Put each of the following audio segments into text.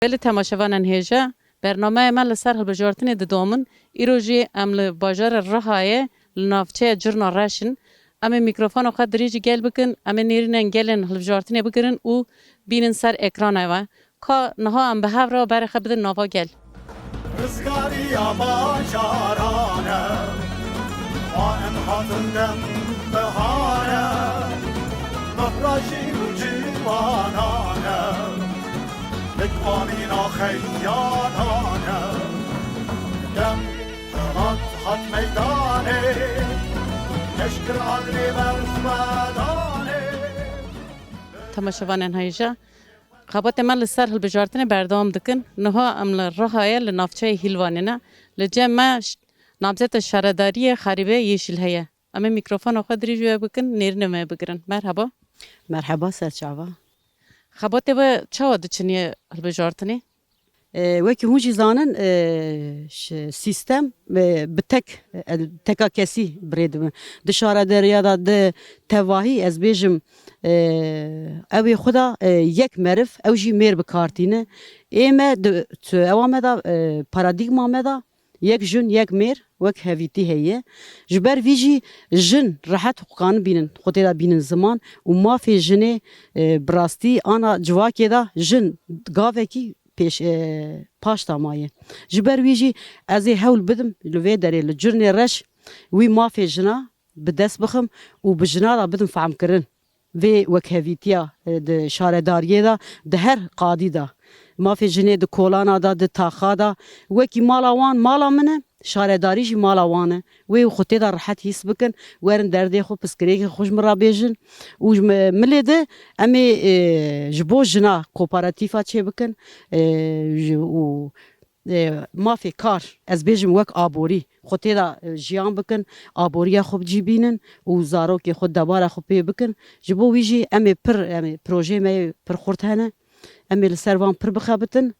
بله تماشاوانان هیجا برنامه ما لسر هلبجارتن دومن ایروژی امل باجار رهایه لنافچه جرنا راشن اما میکروفون آخر دریجی گل بکن اما نیرین گلن هلبجارتن بگیرن او بینن سر اکران ایوه که نها ام به هفرا بر خبر نوا گل رزقاري يا باجارانه وان هاتندم بهانه مفرشي وجيوانانه لقوانينا خيانانه دم جمات حد ميدانه تشكر عقلي برزمدانه تماشاوانان هیجا خبات من لسر هلبجارتن بردام دکن نها امل رهایه لنافچه هیلوانینا لجمع نامزد شهرداری خریبه یشیل هیا اما میکروفون آخر دریجی بکن نیرین ما بگیرن مرحبا مرحبا سرچاوا خبات و چه واد چنی هلبجارتنی وکی هونجی زانن سیستم بتک تکا کسی بریدم دشاره دریا دا ده تواهی از بیجم اوی خدا یک مرف اوجی میر بکارتینه ایمه تو اوامه دا پارادیگما مدا یک جن یک میر وک هویتی هیه جبر ویجی جن راحت حقوقان بینن خودی دا بینن زمان و ما فی جنه براستی آنا جواکی دا جن گاوه کی پیش پاش تامایه جبر ویجی از هول بدم لوی داره لجرنی رش وی ما فی جنا بدست بخم و بجنا دا بدم فهم کرن وی وک هویتیا د شارداریه دا د هر قادی دا ما فی جنه د کولانا دا د تاخا دا وکی مالا وان مالا منه شارداری جی مالا وانه وی خودی دا راحت حس بکن ورن درده خو پسکریک خوش مرا بیجن و ملی ده امی جبو جنا کوپاراتیفا چه بکن و ما فی کار از بیجم وک آبوری خودی دا جیان بکن آبوریا خوب جی بینن و زارو که خود دبارا خوب پی بکن جبو ویجی امی پروژه می پر خورد هنه امی لسروان پر بخابتن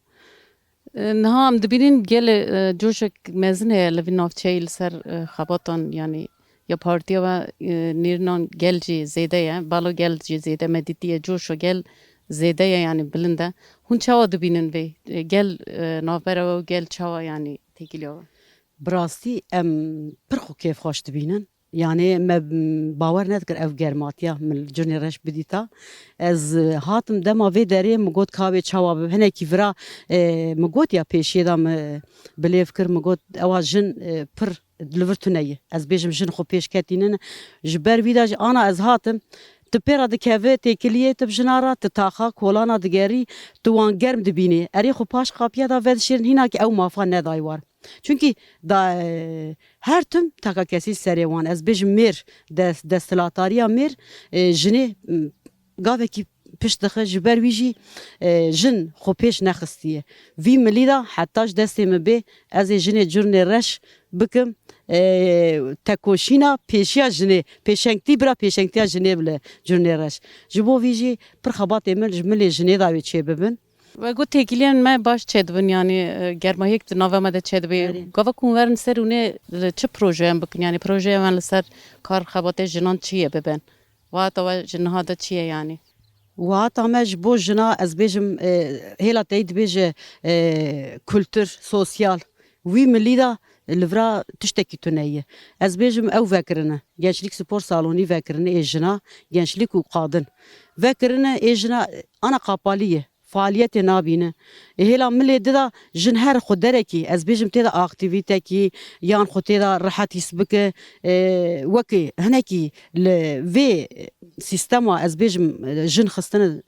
نها ام دبینین گل جوشک مزنه لوی نافچه لسر خباتان یعنی یا پارتیا و نیرنان گل جی زیده یا بالو گل جی زیده مدیتیه جوشو گل زیده یعنی بلنده هون چاوا دبینن وی گل نافبره و گل چاوا یعنی تیکیلیا براستی ام پر خو کیف خوش دبینن يعني ما باور نذكر اف جرماتيا من الجرني رش بديتا از هاتم دما في داري مقود كابي تشاوب هنا كيفرا مقود يا بيشي دام بليفكر مقود اواجن بر دلورتونيه از بيجم جن خو بيش كاتينن جبر فيداج انا از هاتم تبيرا دكافي تيكليه تبجنارا تتاخا كولانا دغاري توان گرم دبيني اري خو باش قابيا دا ود شيرن هناك او مافا نداي وار çünkü da her tüm taka kesil serivan ez bej mir destilatariya mir jini gaveki piştixi ji ber wî jî jin xwe pêş nexistiye vî milî da heta ji destê me bê ez ê jinê curnê reş bikim tekoşîna pêşiya jinê pêşengtî bira pêşengtiya jinê bile curnê reş ji bo vî jî pir xebatê min ji milê jinê da wê çê bibin و گو تیکیلیان ما باش چه دبن یعنی گرمایک نوو ما ده چه دبی گاوا کنورن سر اونه چه پروژه هم بکن یعنی پروژه من لسر کار خبات جنان چیه ببن و تا جنها ده چیه یعنی وهاتا مج بو جنا از بيجم هيلا تيد بيج كولتور سوسيال وي مليدا الفرا تشتكي تنيه از بيجم او فاكرنا جنشليك سبور صالوني فاكرنا اجنا جنشليك وقادن فاكرنا اجنا انا قاباليه فعالیت نابینه هلا ملی دا جن هر خود درکی از بیجم تیدا اکتیویته کی یان خود تیدا راحت یسبک وکی هنکی ل وی سیستما از بیجم جن خستن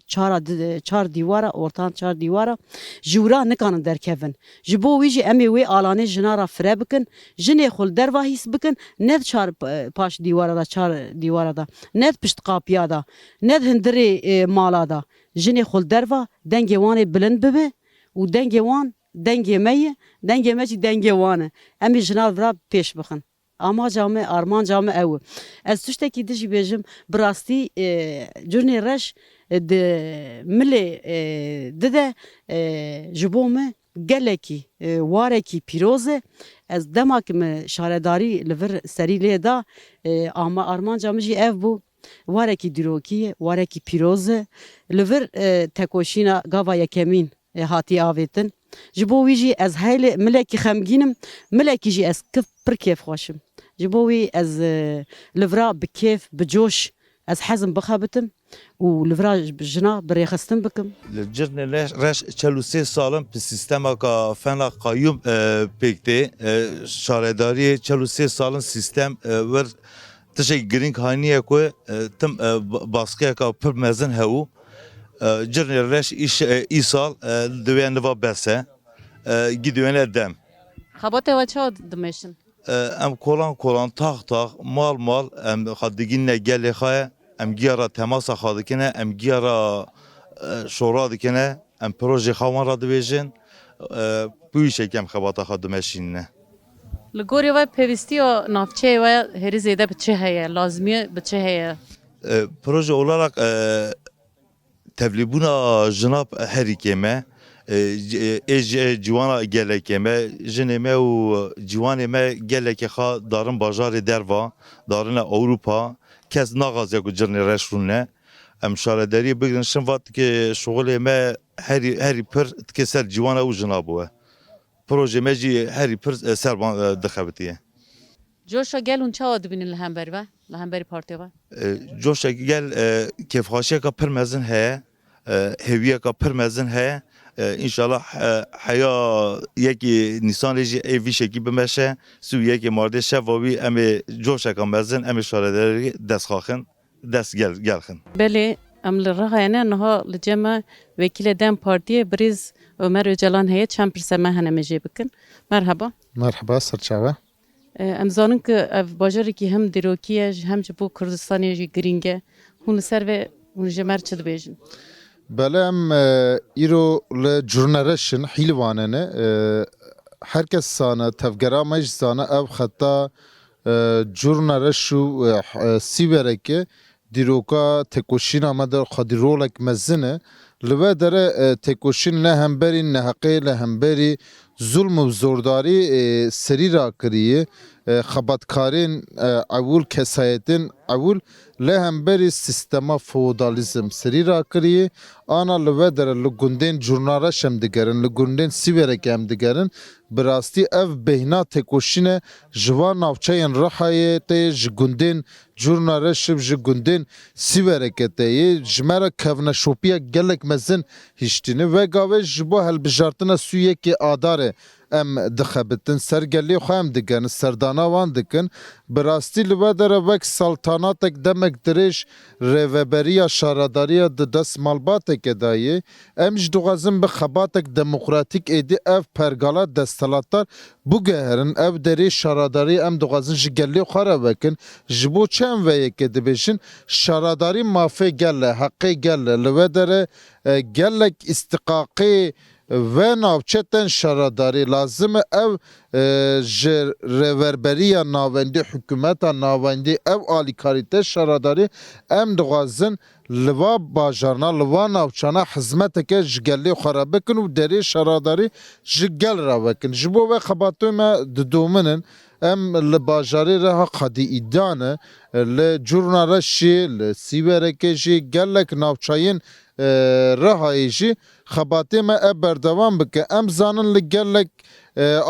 چار دیواره اورتان چار دیواره جورا نکانن درکفن جبو ویجی امی وی آلانه جنارا فره بکن جن خل دروا یسبکن ند چار پاش دیواره دا چار دیواره دا ند پشت قاپیا دا ند هندری مالا دا جنی خل دروا دنگی وانه بلند ببه و دنگی وان دنگی میه دنگی مچی دنگی وانه امی جنال ورا پیش بخن اما جامه آرمان جامه او از تشته کی دجی بیجم براستی جرنی رش د ملی دده جبومه گلکی وارکی پیروزه از دماکم شارداری لور سری لیدا اما آرمان جامه جی اف بو وارکی دروکیه وارکی پیروزه لور تکوشینا گاوا یکمین هاتی آویتن جبو وی جی از هیل ملکی خمگینم ملکی جی از کف پر کیف خوشم جبو وی از لورا بکیف بجوش از حزم بخابتم و لورا بجنا بريخستم بكم الجرن رش 43 سالم به سیستم کا فنا قیوم پکته شارداری 43 سالن سیستم ور تشی گرینگ هانیه کو تم باسکه کا پر مزن هو جرن رش ایسال دوین و بسه gidiyorsun edem. خبات و چه دمشن؟ Em kolan tak mal em xadiginle gele xaya em giyara temasa xadikine em giyara şora dikine em proje xawan ra dibêjin bu işe kem xebata xadimeşinne. لگوری و پیوستی و نافچه و هری زیده به چه هیه لازمیه به چه هیه Proje olarak tevlibuna jinab herikeme civana gelekeme jineme u civaneme geleke xa darın bajarı derva darın Avrupa kes nagaz ya gujrne reşrunne em şarederi bigrin şinvat ki şoguleme heri per keser civana u jinabu proje meji heri per serban dixebtiye جوشا گل اون چه دبینی لهمبری و لهمبری پارتی و جوش gel kefhaşiye ka per mezin he heviye ka per mezin he İnşallah haya yeki Nisan reji evi şeki bimeşe su yeki marde şevavi emi coşa kamezin emi şareleri dest xaxın dest gelxin. بله ام لرغایانه نها لجمع وکیل دم پارتی بریز عمر جلان هیه چند پرسمه هنمجی بکن مرحبا مرحبا سرچاوه ام زانن که اف باجاری که هم دیروکیه هم جبو کردستانی جی گرینگه هون سر و هون جمر چه دبیجن بله ام ایرو لجورنرشن حیلواننه herkes sana tevgera meclis sana ev hatta jurnalistşu sivereke diroka tekoşin amader xadirolek mezine lve dere tekoşin ne hemberi ne haqqi ne hemberi zulm ve zordari seri rakriye xabatkarin avul kesayetin avul le hemberi sistema feodalizm seri rakriye ana lve dere li gundên jurnara hem digerin li gundên siverek hem digerin birastî ev behna tekoşine jivan navçeyên rihayê tê ji gundên jurnara şib ji gundên sivereke tê ji me re kevneşopiya gelek mezin hiştîne ve gavê ji bo helbijartina sûyekê adarê em dixebitin sergelê xwe em digerin serdana wan dikin birastî li ve dere wek saltanatek demek dirêj rêveberiya şaradariya di dest malbateke dayê em ji dixwazin bi xebatek demokratîk êdî ev pergala desthilatdar bûgeherin ev derê şaradarî em dixwazin ji gelê xwe re vekin ji bo çi em veyekê dibêjin şaradarî mafê gelle heqê gelle li ve dere gelek îstiqaqê ve navçeten şaradarî lazım ev ji rêverberiya navendî hikûmeta navendî ev alîkarîte şaradarî em dixwazin li va bajarna li va navçana hizmeteke ji gelê xwe re bikin û derê şaradarî ji gel re vekin ji bo ve xebatê me didominin em li bajarê re ha qedî îdane li curna re jî li sîverekê jî gelek navçayên rihayê jî xebatê me ev berdewam bike em zanin li gelek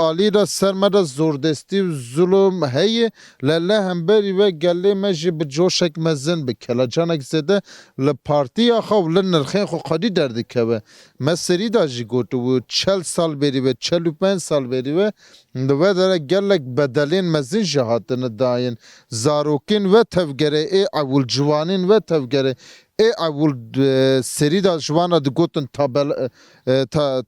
alî re ser me de zordestî û zulm heye lele hemberî ve gelê me jî bi coşek mezin bi kelecanek zêde li partiya xwe û li nirxên xwe qedî derdikeve me serî da jî gotibû 40 sal berî ve 45 sal berî ve li ve dere gelek bedelên mezin jî hatine dayên zarokên ve tevgerê ê ewilciwanên ve tevgerê ê ewil serî da ji wan re digotin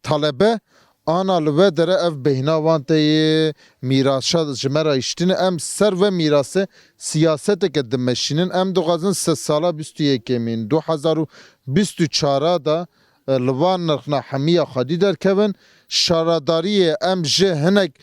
talebe ana li ve dere ev bêhna wan tê yê mîraşa ji me re îştîne em ser ve mîrasê siyaseteke dimeşînin em dixwazin sed sala 21 2024 da li van nirxna hemiya xwedî derkevin şaradariyê em ji hinek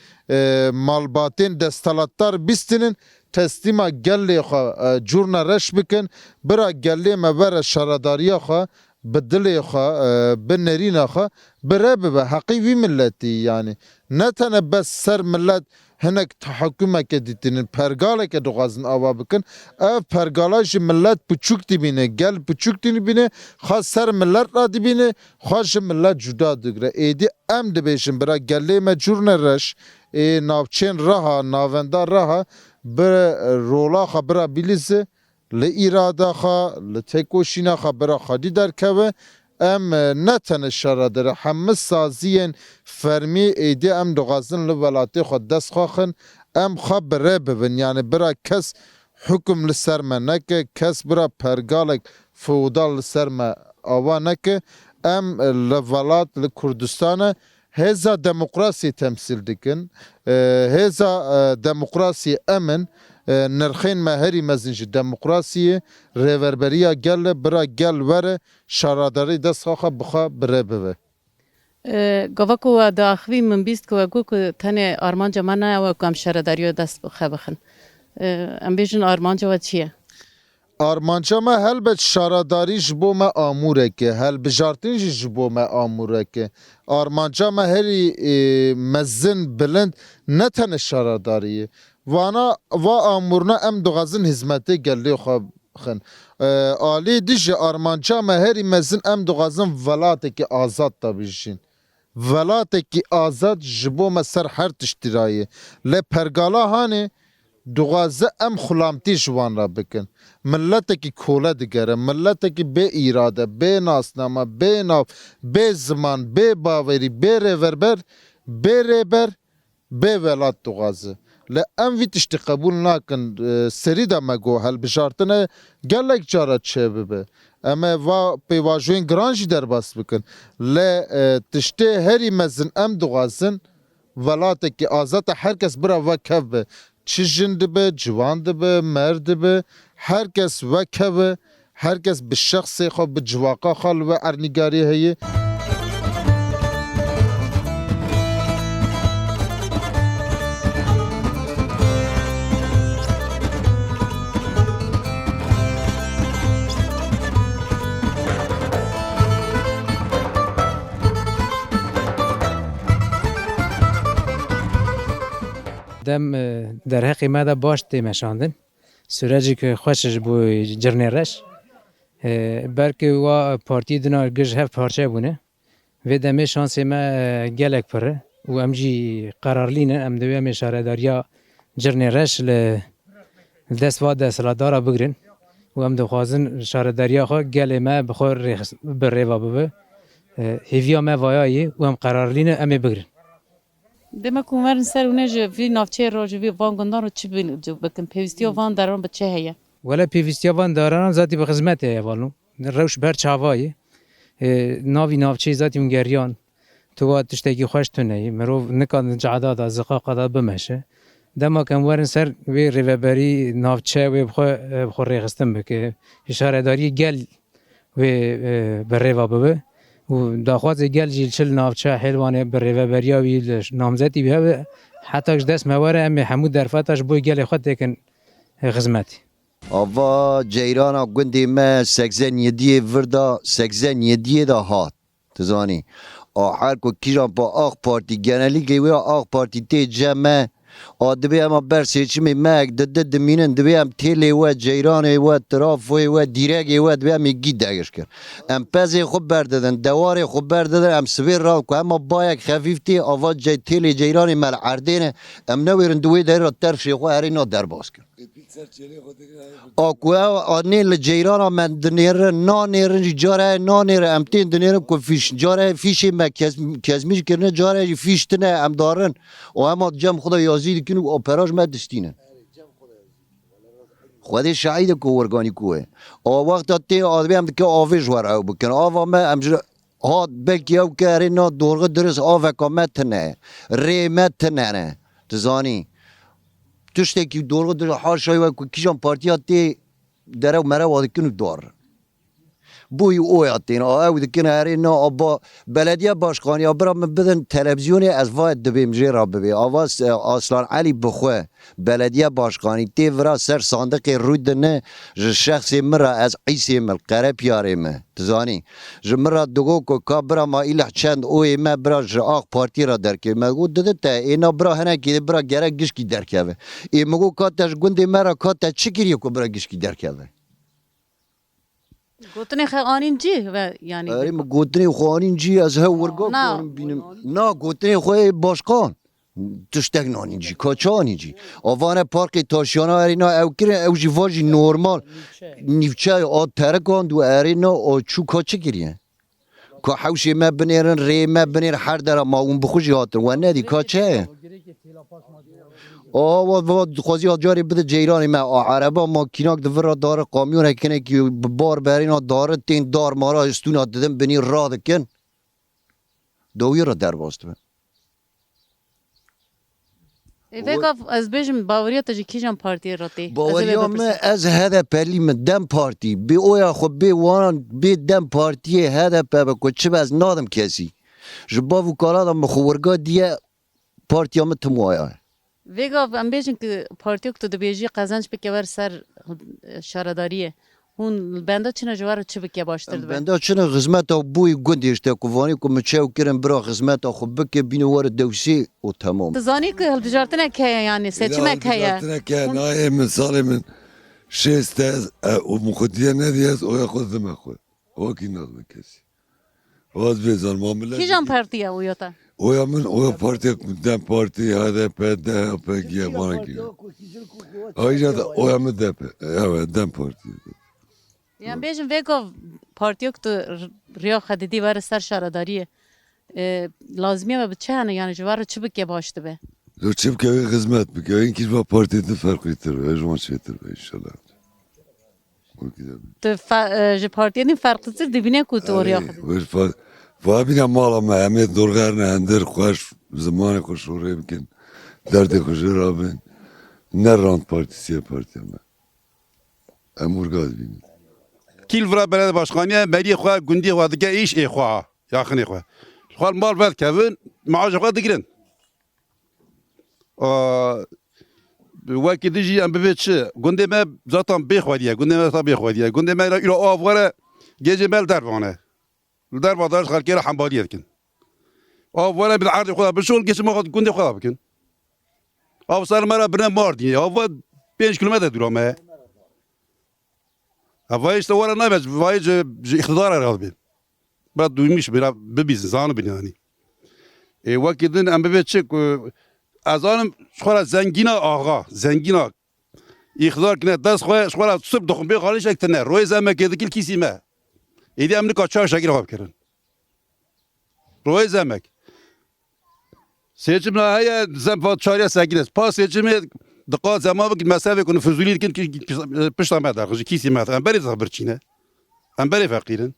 malbatên desthilatdar bîstînin teslîma gelê xwe curna reş bikin bira gelê me vere şaradariya xwe بدلی خوا بنرین خوا بره به حقی وی ملتی یعنی نه تنه بس سر ملت هنک تحکم که دیتین پرگاله که دوغازن آوا بکن اف پرگالاش ملت پچوک دی بینه گل پچوک دی بینه خاص سر ملت را دی بینه خاص ملت جدا دگره ایدی ام دبیشن برا گله مجور نرش ناوچین راها ناوندار راها بر رولا خبره بیلیزه ل اراده خا ل تکوشینا خبره خادی در کوه ام نتن شرادر همه سازین فرمی ایدی ام دوغازن ل ولاتی خود دست خواخن ام خبره ببین یعنی برا کس حکم لسر ما نکه کس برا پرگالک فودال لسر ما آوا نکه ام لولات لکردستان هزا دموکراسی تمثیل دکن هزا دموکراسی امن نرخین مهری مزنج دموکراسی ریوربریا گل برا گل وره شاراداری دست خواهد بخواه بره ببه گوه که دا اخوی من بیست که گو که تنه آرمانجا من نه و کم شرداریو دست بخن ام بیشن آرمانجا و چیه؟ آرمانچا ما هل به شاراداری جبو ما آموره که هل بجارتین جبو ما آموره که آرمانچا ما هری مزن بلند نتن شاراداریه وانا و آمورنا ام دوغازن هزمتی گلی خواب خن آلی دیج آرمانچا ما هری مزن ام دوغازن ولاته که آزاد تابیشین ولاته که آزاد جبو ما سر هر تشترایه لی پرگالا هانه دوغازه ام خلامتی جوان را بکن ملت کی کوله دگره ملت کی به اراده به ناسنامه به ناف به زمان به باوری به روربر به ربر به ولات دوغازه ل ام وی تشتی قبول نکن سری دا مگو هل بشارتنه گلک جارت چه ببه اما و پیواجوین گرانجی در باس بکن ل تشتی هری مزن ام دوغازن ولات کی آزاد هرکس برا و کف به چه جند به جوان به مرد به هر کس وکه هر کس به شخص خود به جواقا خال و ارنگاری هیه دم در حقی ما دا باش تیمشاندن سورجی که خوشش بو جرنرش بلکه و پارتی دنار گج هف پارچه بونه و دمه شانسی ما گلک پره و امجی قرارلینه ام دوی ام شارداریا جرنرش دست و دست دارا بگرن و ام دو خوازن شارداریا خو گل ما بخور بریوا ببه هیویا ما وایایی و ام قرارلینه ام بگرن دما کومرن سر اونه جو وی نافچه رو جو وی وان گندان رو چی بکن پیوستی و وان دران به چه هیه؟ ولی پیوستیا وان داران ذاتی به خدمت ایوالو روش بر چاوایی ناوی نافچه ذاتی اونگریان تو وقت تشتگی خوش تونه مرو نکان جعداد از زقاق داد بمشه دما کم ورن سر وی ریوبری نافچه وی بخور ریخستم بکه اشاره داری گل وی بر ریوا ببه و داخواز گل جیل چل نافچه حلوانه بر ریوبریا وی نامزدی به حتی دست مواره امی حمود درفاتش بوی گل خود تکن خدمتی آوا جیرانا گندی ما سگزن یدیه وردا سگزن یدیه دا هات تزانی آخر کو کیجان با آخ پارتی گنالی گیوی آخ پارتی تی جمع آدبی اما بر سیچمی مگ دد مینن دبی ام تیلی و جیران و طرف و دیرگ و دبی ام گید داگش کرد ام پزی خوب بردادن دوار خوب بردادن ام سویر را کو اما با یک خفیفتی آوا جی تیلی جیران مال عردینه ام نویرن دوی در طرف شیخو هری نو در باز کرد آکو آنی لجیران من دنیر نانیر جاره نانیر ام تین دنیر کو فیش جاره فیشی ما کزمیش کرنه جاره فیش تنه ام دارن و اما جم خدا یازی کنو اپراج ما دستینه خودی شاید کو ورگانی کوه او وقت تی آدمی هم که آویج ور او بکن آوا ما ام هات بلکی او که رینا دورغ درس آوا کامت نه ریمت نه تزانی تشتی که دورغ در حاشای و کیجان پارتیا تی دره و مره وادی کنو دار بوی اویاتین او دکن هری نه آبا بلدیه باشقانی برا من بدن تلویزیونی از وای دبیم جیرا ببی آواز اصلا علی بخواه بلدیه باشقانی تی ورا سر صندوق رود نه شخصی مرا از عیسی مل قره پیاره ما تزانی جمرا دگو کو کابرا ما ایله چند اوی ما برا آق پارتی را درکه مگو دده تا اینا برا هنه که برا گره گشکی درکه ای مگو کاتش گنده مرا کاتا چکریه کو برا گشکی درکه گوتنی خانین جی و یعنی آره ما گوتنی خوانین جی از ها ورگا نه. کنم بینم نه گوتنی خواه باشقان تشتگ نانی جی کاچانی جی آوانه پارک تاشیانا ارینا او کرن او جی واجی نورمال نیوچه آد ترکان دو ارینا او چو کاچه گریه که حوشی ما بنیرن ری ما بنیر هر در ما اون بخوشی هاتن و ندی کاچه و خوازی جاری بده جیرانی ما عربا ما کیناک دور داره قامیون کنه که بار برینا داره تین دار مارا استونا دادن بنی را دکن دوی را در باست ویگا از بیشم باوریا تجی کیجان پارتی راتی باوریا ما از هده پلی من دم پارتی بی اویا خب بی وانان بی دم پارتی هده پا کو چه از نادم کسی جبا وکالا دا مخورگا دیه پارتی هم تموایا ویگا ام بیشم که پارتیو که تو دبیجی قزنج بکیور سر شارداریه هون بنده چنه جوار چه بکی باشتر دو بنده چنه خدمت او بوی گندیشته کوانی کو مچاو کرن برا خدمت خو بک بینو ور دوسی او تمام تزانی که هل بجارتنه که یعنی seçime که که نه مثال من شست از او مخدیه ندیاز او خودم خود او کی نظم کسی واز بیزار معامله کیجان پارتیه اویوتا او من او پارتی دم پارتی هده پده پگیه مانگی آیجا او من دم پارتی یعنی بیشم ویگا پارتیو که تو ریا خدیدی ور سر شارداریه لازمیه و بچه هنه یعنی جوار چه بکی باشته به تو چه بکه خدمت بکه این کیش با پارتی ده فرقی تر به اجمان چه تر به انشالله تو جه پارتیه دیم فرق تر دبینه که تو ریا خدیدی فابینا مالا ما همه دورغر نه اندر خوش زمان خوش رو بکن درد خوش را بین نه راند پارتیسیه پارتی ما امورگاد بینید کیل ورا بلد باشخانیه بری خواه گندی خواه دیگه ایش ای خواه یاخنی خواه خواه مال ود کبن معاش خواه دیگرن وکی دیجی ام ببید چه گنده ما زاتان بخوادیه گنده ما زاتان بخوادیه گنده ما ایرا آواره گیجه مل دربانه در بادرش خالکی را حنبالیت کن آواره بالعرض خواه بشول گیجه ما گنده خواه بکن آو سر مرا برن ماردی آوار 5 کیلومتر دورامه وایش تو وارا نمیشه وایش اقتدار را بید بعد دویمیش برا ببیز زانو بینانی وقتی دن ام ببید چه از آنم شخورا زنگینا آقا زنگینا اقتدار کنه دست خواه شخورا صبح دخون بی خالیش اکتنه روی زمه که دکیل کسی ما ایدی امریکا چهار شکر خواب کردن روی زمه seçim nahaya zemfat çarya sakines. Pas seçimi dikkat zaman vakit mesafe konu fuzuli dikin ki pişta medar. Kisi medar. Em beri zabır çine. Em beri fakirin.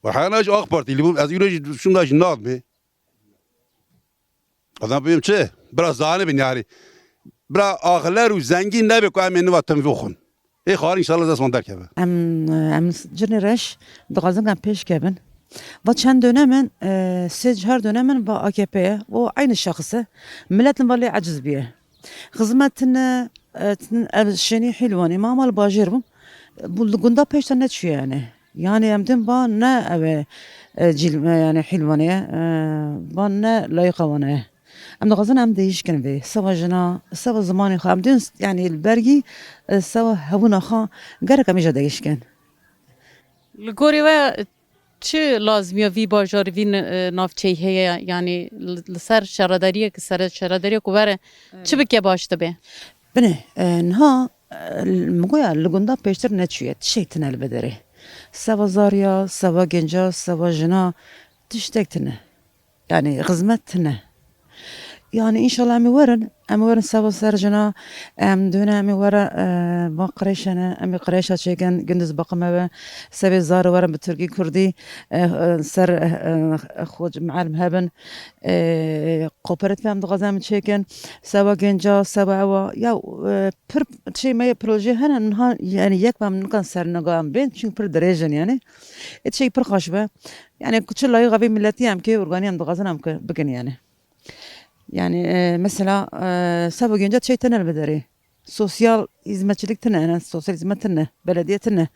Ve hanaj AK Parti li bu az yürüyüş şunda jinad mi? Adam benim çe. Biraz zane bin yani. Biraz ağlar ve zengin ne be ko emin ve temvukhun. ای خواهر انشالله دست من در کبه ام جنرش دقازم کم پیش کبن و چند dönemin her dönemin ve AKP'ye o aynı şahsı milletin vali aciz biye hizmetine şeni hilvani mamal bajir bu bulduğunda peşten ne çiğ yani emdim ba ne eve cilme yani hilvaniye ba ne layıkavaniye ام دقازن ام değişken ve سوا جنا سوا زمانی خام دین yani البرگی سوا هبونا خا گره کمیجا değişken لگوری و چه لازمیه وی باجار وی نافچه هیا یعنی سر شرادریه که سر شرادریه که بره چه بکه باشته به بنه نها مگویا لگوندا پیشتر نچویه şeytin elbedere سوا زاریا سوا گنجا سوا جنا تشتکتنه yani hizmetine يعني إن شاء الله أمي ورن سوا سرجنا دونا أمي ورا ما قريشنا أمي قريشة شيئا جندز بقمة سبي زار ورا بالتركي كردي سر خوج معلم هبن قوبرت فهم دغزام شيئا سوا جنجا سوا يا بر شيء ما بروجي هنا منها يعني يكبر من كان سر نقام بين شو بر درجة يعني شيء بر خشبة يعني كل لا يغبي ملتي أم كي أورجاني أم دغزنا أم بكن يعني مثلا سبق جنجات شيء تنا البدري سوسيال hizmetçilik تنا أنا سوسيال hizmetنا بلديتنا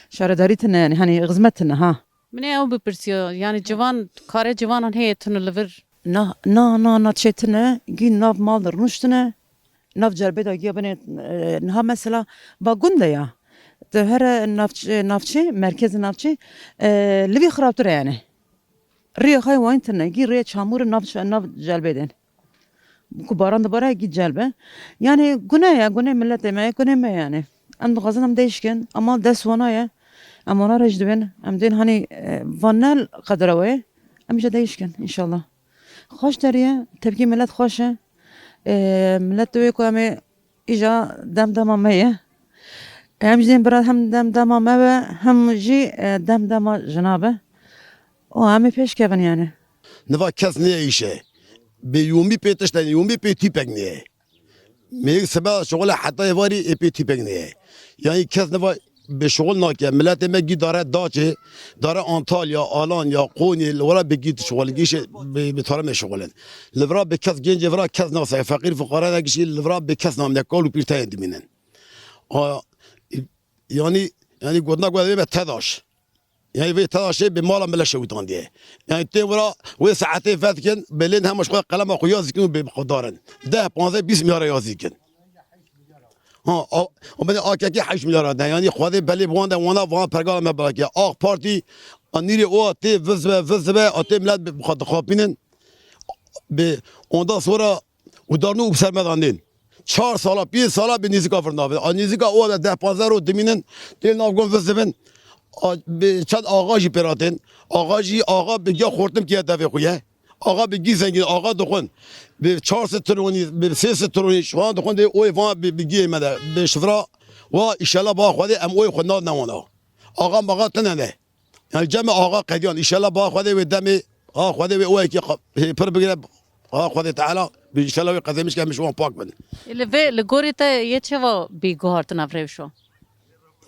شهرداريتنا يعني هني غزمتنا ها من أو ببرسيو يعني جوان كاره جوانان هي تنلفر نا شيء تنا جي ناف مال رنشتنا ناف جربي دا جي بني نها مثلا باقوندا يا تهرى نافشي مركز نافشي اللي خرابتر يعني ريا خاي وين تنا جي ريا شامور ناف جلبيدن كباران دبارة جي جلبه يعني جناية ملة ما ما يعني أم غزنم ديشكن أما دس ونايا أما أنا رجدين أم دين هني فنال قدروي أم جديشكن إن شاء الله خوش دريه تبكي ملت خوشه ملت توي كوامي إجا دم مية هم جدين براد هم دم ما هم جي دم جنابه وهمي پیش کردن يعني نوا کس نیشه به یومی پیتش نه یومی پیتی پگنیه میگه سبب شغل حتی واری پیتی پگنیه یعنی کس نوا به شغل ناکه ملت مگی داره داچه داره آنتالیا آلان یا قونی لورا بگید شغل گیش به طرف شغلن لورا به کس گنج ورا کس ناسه فقیر فقرا نگیشی لورا به کس نام نکال و پیرتا اندمینن یعنی گودنا گوده به تداش يعني في تراشي بمالا ملا شويتان دي يعني تيورا وساعتين فاتكن بلين هم شويه قلم اخو يازكن بقدارن ده 15 20 مليار يازكن ها ومن اكاكي 8 مليار ده يعني خواده بلي بوان ده وانا فان برغال ما بلاكي اخ بارتي انيري او تي فزبه اتي ملاد بخد خابينن ب اوندا صورا ودارنو بسرمداندين 4 سالا 5 سالا بنيزيكا فرناف انيزيكا او ده 15 رو دمينن تيل نافگون فزبن چند آقا جی پراتن آقا بگیا خورتم که دفعه خویه آقا بگی زنگین آقا دخون به 4 ترونی به 3 ترونی شوان دخون ده اوی وان بگی مده به شفرا و ایشالا با خوده ام اوی خود نمانا آقا مقا تننه یعنی جمع آقا قدیان ایشالا با خوده و دمی خوده و اوی که پر بگیره خوده تعالی ایشالا و قدیمش که مشوان پاک بن اللي لغوري تا يتشوا بيغارتن افريشو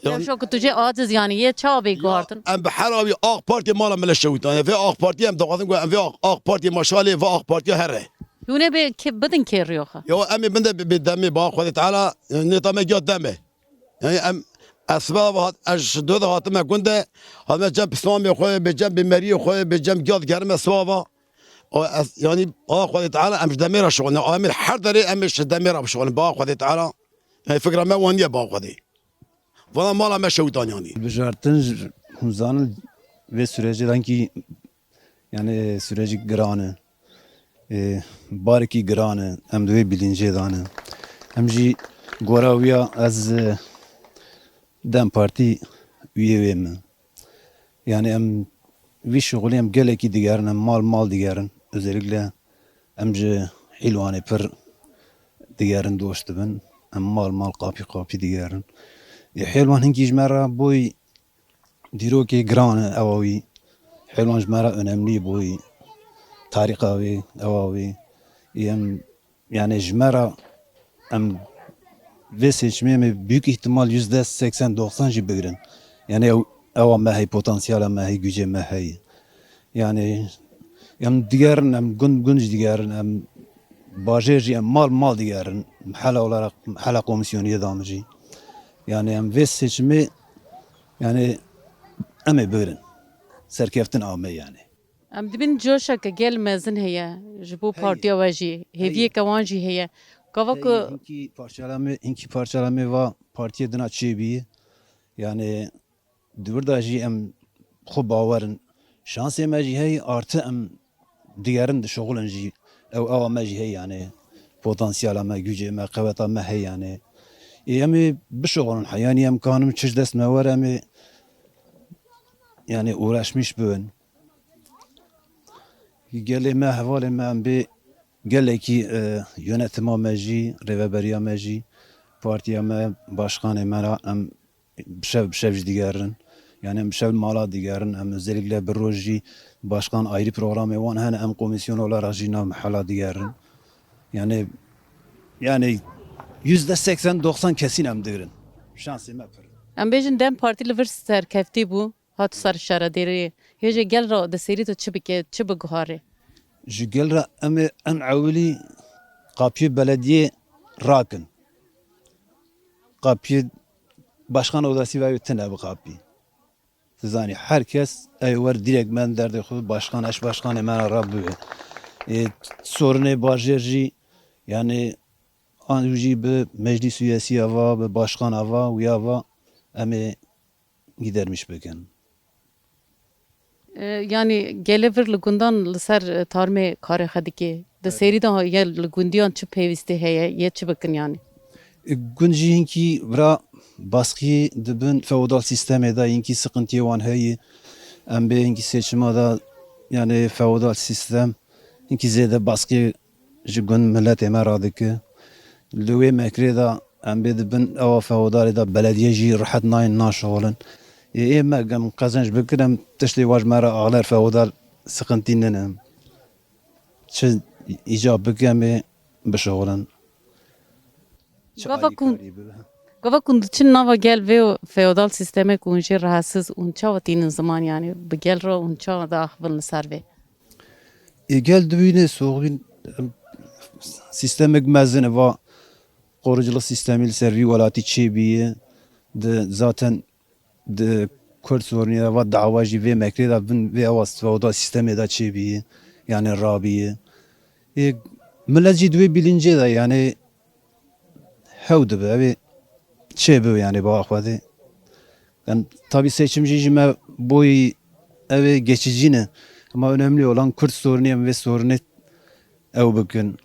يعني شو كنت جي عاجز يعني يتشوا بيغارتن ام بحراوي اخ بارتي مالا ملا شويتان في اخ بارتي ام دقاتن ام في اخ بارتي ماشالي في اخ بارتي هره يونه بي بدن كيريوخا يو امي بنده بدمي با خود تعالى نظام جات دمه يعني ام اسباب هات اش دو هات ما كنت هذا جنب اسلامي خو بجنب مري خو بجنب جات گرم اسباب يعني خود تعالى ام دمير شغل امير حر دري ام دمير شغل با خود تعالى هي فكره ما وانيه با خودي ولا مالا ما شويتان يعني بجارتن همزان ve süreci ki yani süreci grane bariki grane em de bilince dane em jî gorawiya ez dem parti üye mi yani em vi şoğlu em geleki digerin em mal digerin özellikle em ji hilwane pir digerin dost bin em mal qapi digerin حلوان هنگی جمرة بوی دیروکی گرانه اواوی حلوان جمرة önemli بوی تاریخ اوی اواوی yani جمرة ام ve seçmeye büyük ihtimal %80-90 gibi bigrin. Yani ava mehay potansiyel mehay güce mehay. Yani em diğerin em gün diğerin em bajeci em mal diğerin hala olarak hala komisyonu yedamıcı. Yani em ve seçimi yani eme bören serkeftin ame yani. ام دبن جوشك جيل مازن هي جبو بارتيا واجي هيفيه كوانجي هي كوك inki parçalama va partiye dina çebi yani durdajı em xu bawerin şans emaji hey artı em diğerin de şoğulunji ev amaji hey yani potansiyel ama gücü ama kuvvet ama hey yani emi bişoğulun hayani em kanım çiz me var emi yani uğraşmış bön geleme havalı em gelekî yönetima me jî rêveberiya me jî partiya me başkanê me ra em bişev jî digerin yani em bişev mala digerin em özellikle bir roj jî başkan ayrı programê wan hene em komisyon olarak jî nav mehala digerin yani %80-90 kesin em digirin şansê me pir. Em bêjin Dem Partî li vir serkeftî bû hat ser şaredariyê. Hêjê gel ra di serî tu çi bike, çi biguhare? Ji gel re em ê em ewilî qapiyê belediyê rakin. Qapiyê başkan odasî ve tune bi qapî. Zanî herkes ew wer direktmen derdê xwe başkan eş başkanê me ra bibe. Sorunê bajêr jî yani an jî bi meclis üyesî ava bi başkan ava wî ava em ê gidermiş bikin. Yani gele vir li gundan li ser tarmê karê xwe dike. Di serî de ya li gundiyan çi pêwîstî heye yê çi bikin yani? Gund jî hinkî vira baskiyê dibin feodal sistemê de hinkî sıkıntiyê wan heye em bê hinkî seçima da yani feodal sistem hinkî zêde baskiyê ji gund milletê me radike. Li wê mekrê de em bê dibin ewa feodalê de belediye jî rihet nayên naşolin. Ê me gem qezenc bikin em tiştê wa ji me re axler feodal sıkıntî nene. Çi îcab bike em ê bişolin. Gava kun diçin nava gel vê feodal sistemê ku hûn jê rahatsız hûn çawa tînin ziman yani bi gel re hûn çawa da axivin li ser vê? Gel dibîne soxîn sistemek mezin va koruculuk sistemî li ser vî welatî çêbîye zaten di Kurd sorunê va dava jî vê mekrê de bin vê ewa feodal sistemê de çêbîye yani rabîye. Millet jî di wê bilincê de yani hew dibe ew ê çêbibe yani bi axwedê. Yani tabii seçimci jî me boyî ew ê geçici ne ama önemli olan Kürt sorunu em vê sorunê ew bikin.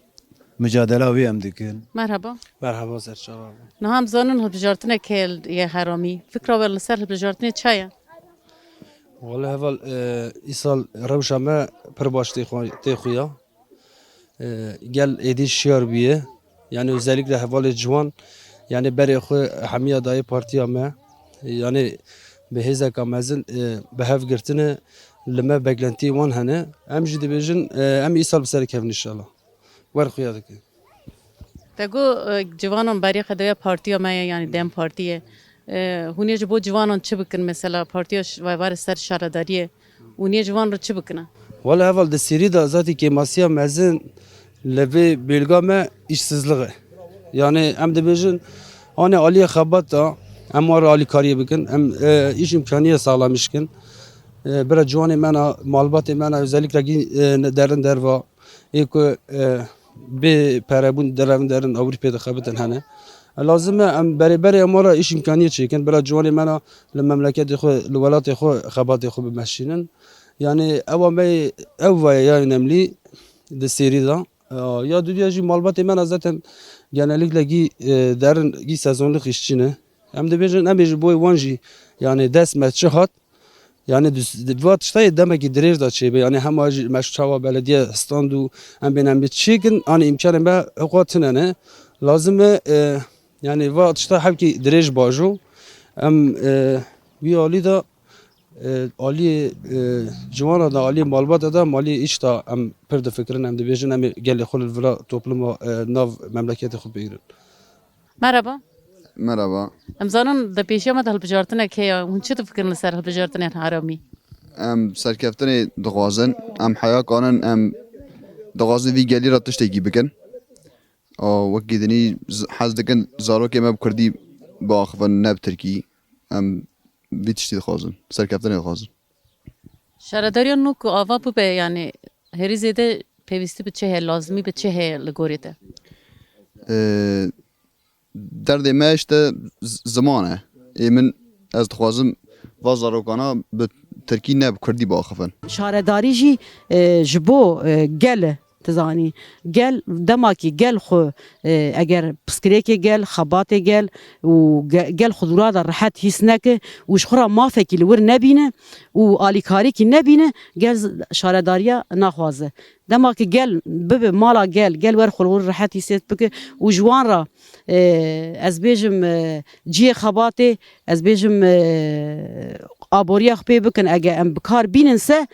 Mücadele wê em dikin. Merhaba. Merhaba Serçava. Niham zanin hilbijartinek heye yê heramî. Fikra we li ser hilbijartinê çi ye? Valla heval îsal rewşa me pir baş tê xuya. Gel êdî şiyar bûye. Yani özellikle hevalê ciwan yani berê xwe hemiya dayê partiya me yani bi hêzeka mezin bi hev girtine li me beklentiyê wan hene. Em jî dibêjin em îsal bi serê kevin inşallah. Wer xuya dike. Te got civanan berê xwe dibe partiya me ye yani Dem Partiye. Hûn ê ji bo civanan çi bikin mesela partiya were ser şaredariyê hûn ê ciwan re çi bikine? Valla heval di serî de zatî kêmasiya mezin li vê bêlga me îşsizlik e. Yani em dibêjin anê aliyê xebat da em were alîkariyê bikin em îş imkaniye sağlamışkin. Bira ciwanê me na malbatê me na özellikle derin derva ê ku bê perebûn derevin derin Ewropê dixebitin hene. Lazim e em berêberê em were îş imkaniye çêkin bira ciwanê me na li memleketê xwe li welatê xwe xebatê xwe bimeşînin. Yani ewa me ev ve ya önemli di serî da. Ya dünya jî malbatê me na zaten genellikle derin sezonluk işçi ne. Em dibêjin em ê ji bo wan jî yani dest me çi hat yani va tiştayê demekî dirêj da çêbe yani hema jî meşçawa belediye stand û em bên em bê çêkin anî imkanê me xwe tune ne. Lazim e yani va tişta hevkî dirêj bajo em wî alî da aliyê civana da aliyê malbata da maliyê îş da em pir difikirin em dibêjin em ê gelê xwe li vira topluma nav memleketê xwe bigîrin. Merhaba. Merhaba. Em zanin di pêşiya me de hilbijartinek heye hûn çi difikirin li ser hilbijartinên heramî? Em serkeftinê dixwazin em heya kanin em dixwazin vî gelî ra tiştekî bikin. Wekî dinî hez dikin zarokê me bi Kurdî biaxivin ne bi Tirkî. Em vî tiştî dixwazin. Serkeftinê dixwazin. Şaredariya nû ku ava bibe yani herî zêde pêwîstî bi çi heye lazimî bi çi heye li gorî te? Derdê me işte ziman e. Ê min ez dixwazim va zarokana bi Tirkî ne bi Kurdî biaxivin. Şaredarî jî ji bo gel تزانی گل دماکی گل خو اگر پسکریکی گل خباتی گل و گل خضورا دا راحت هیس نکه و شخورا مافکی لور نبینه و آلیکاری کی نبینه گل شارداریا نخوازه دماکی گل ببه مالا گل ور خلور راحت هیست بکه و جوان را از بیجم جی خباتی از بیجم آبوریا خپی بکن اگه ام بکار بینن سه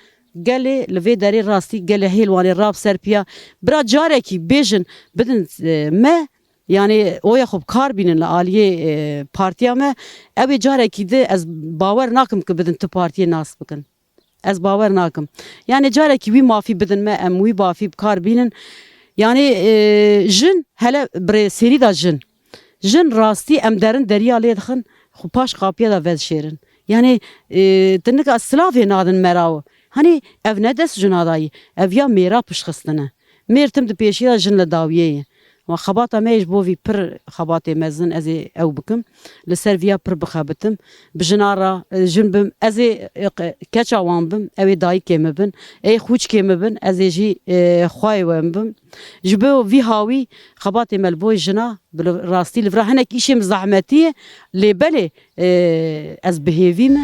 گله لوی داری راستی گله هیلوانی راب سرپیا برا جاره کی بیجن بدن ما yani oya خوب کار بینن لعالیه پارتیا ما ابی جاره کی ده از باور ناکم که بدن تو پارتیه ناس بکن از باور ناکم yani جاره کی وی مافی بدن ما ام وی بافی کار بینن yani جن hele bre seri da jin rastî em derin deriya lê dixin xu paş qapiya da vez şêrin yani tinika silavê nadin meraw hani ev ne dest jina dayî ev ya mêra pişxistine mêr tim di pêşiya jin li dawiyê ye و خباتا me ji bo vî pir xebatê mezin ez ê ew bikim li ser vîya pir bixebitim bi jina ra jin bim ez ê keça wan bim ew ê dayîkê me bin ê xwîçkê me bin ez ê jî xwayê we bim ji bo vî hawî xebatê me li bo jina bi rastî li vir hinek îşê min zehmetî ye lê belê ez bihêvî me